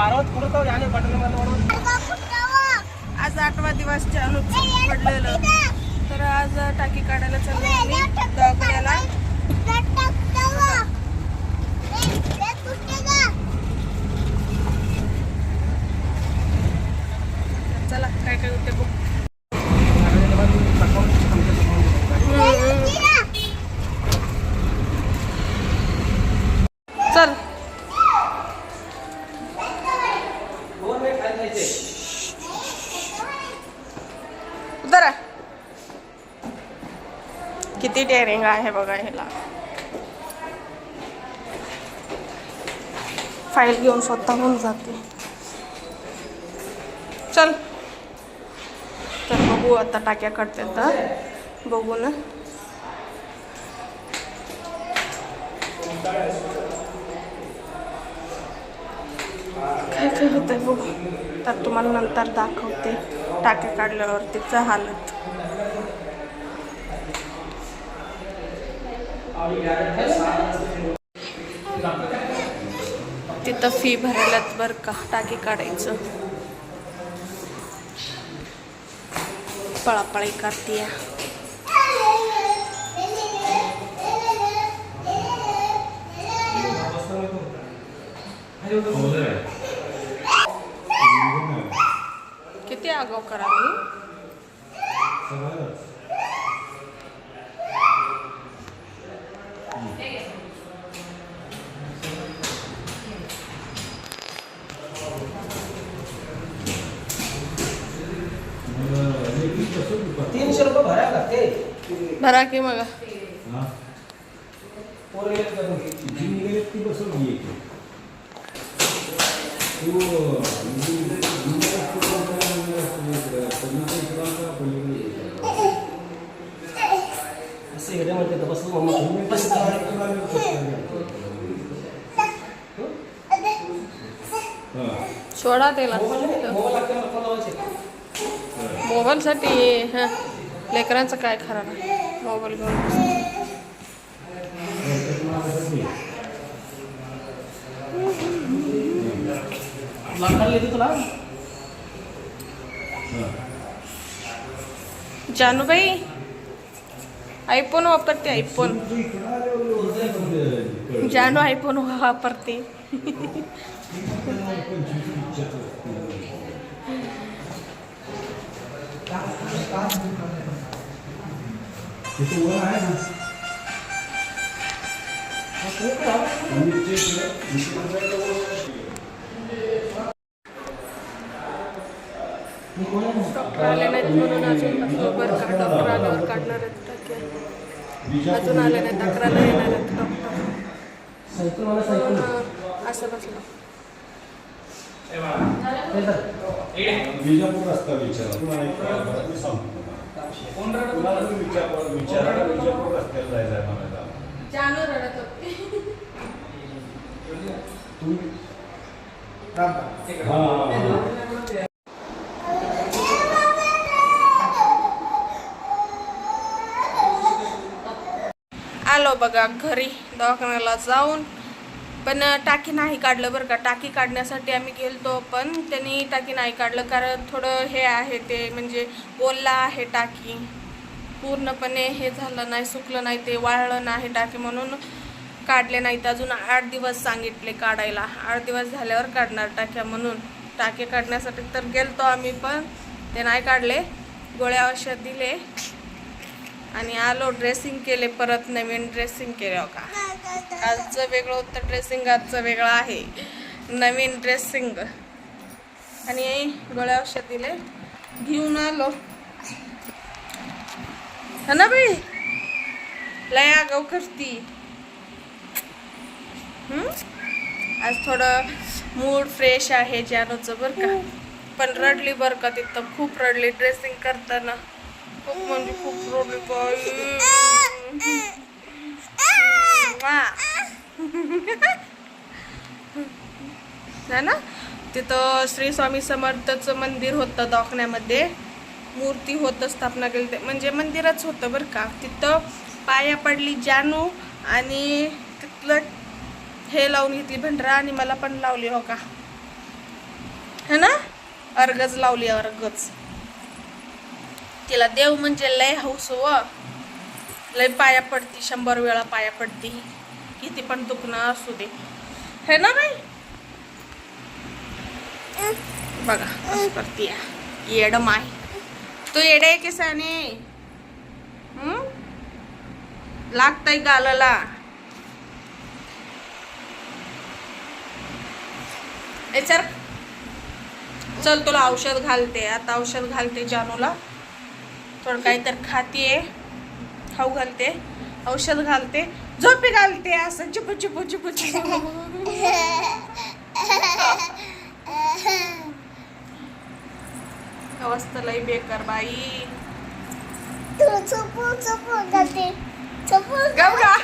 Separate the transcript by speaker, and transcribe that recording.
Speaker 1: आज 8वा दिवस चालू पडलेलं, तर आज टाकी काढायला चाललो आम्ही दवाखान्याला. चला काय काय होते बघ. चल उधर किती डेअरिंग आहे बघा ह्याला. फाईल घेऊन स्वतःहून जाते. चल तर बघू आता टाक्या काढते तर बघू ना. काय काय होतंय बघू, तर तुम्हाला नंतर दाखवते टाक्या काढल्यावर तिचं हालत. तिथं फी भरायलाच बरं का टाकी काढायचं. पळापळी करते. किती आगाव करा मी.
Speaker 2: 300 रुपये भरायला लागते.
Speaker 1: भरा की मग. सोडा त्याला मोबाईल साठी. हा लेकरांचं काय खरं नाही मोबाईल घेऊन. जानूबाई आयफोन वापरते. आयफोन जानू आयफोन वापरते. डॉक्टर आले नाहीत म्हणून अजून बरोबर का डॉक्टर आल्यावर काढणार आहेत टाक्या. अजून आले नाहीत, 11ला येणार आहेत डॉक्टर. असं बसलं.
Speaker 3: विजापूर रस्ता विचारा तुम्हाला विजापूर रस्त्याला जायचं आहे मला.
Speaker 1: जानू रडत होती. आलो बघा घरी दवाखान्याला जाऊन, पण टाकी नाही काढलं बरं का. टाकी काढण्यासाठी आम्ही गेलतो पण त्यांनी टाकी नाही काढलं, कारण थोडं हे आहे ते म्हणजे ओला आहे टाकी. पूर्णपणे हे झालं नाही, सुकलं नाही, ते वाळलं नाही टाकी, म्हणून काढले नाहीत. अजून 8 दिवस सांगितले काढायला. 8 दिवस झाल्यावर काढणार टाक्या, म्हणून टाके काढण्यासाठी तर गेलतो आम्ही पण ते नाही काढले. गोळ्या औषध दिले आणि आलो. ड्रेसिंग केले, परत नवीन ड्रेसिंग केले हो का. कालचं वेगळं होतं ड्रेसिंग, आजचं वेगळं आहे. नवीन ड्रेसिंग आणि गोळ्या औषध दिले, घेऊन आलो. हा ना बाई, लय आगाव करती. आज थोडं मूड फ्रेश आहे जानूचं बरं का. पण रडली बरं का, तिथं खूप रडली ड्रेसिंग करताना. खूप म्हणजे खूप रडली बाई ना. तिथं श्री स्वामी समर्थचं मंदिर होतं दवाखान्यामध्ये. मूर्ती होतं, स्थापना केली ते म्हणजे मंदिरच होतं बरं का. तिथं पाया पडली जानू आणि तिथलं हे लावून घेतली भंडरा, आणि मला पण लावली हो का. है ना. अर्गज लावली अर्गज. तिला देव म्हणजे लय हौस व लय पाया पडती, 100 वेळा पाया पडती, किती पण दुखणं असू दे, है ना बाई. बघा कसं करते येड माय. तू येड आहे किसाने. लागतय गालाला. चल तुला औषध घालते आता. औषध घालते जानूला. थोडं काहीतरी खातीये, खाऊ घालते, औषध घालते, झोपी घालते. असं चिपू चिपू चिपू चिपू. अवस्था लई बेकार बाई.
Speaker 4: चुपू चुपू करते. चुपू
Speaker 1: गप गा.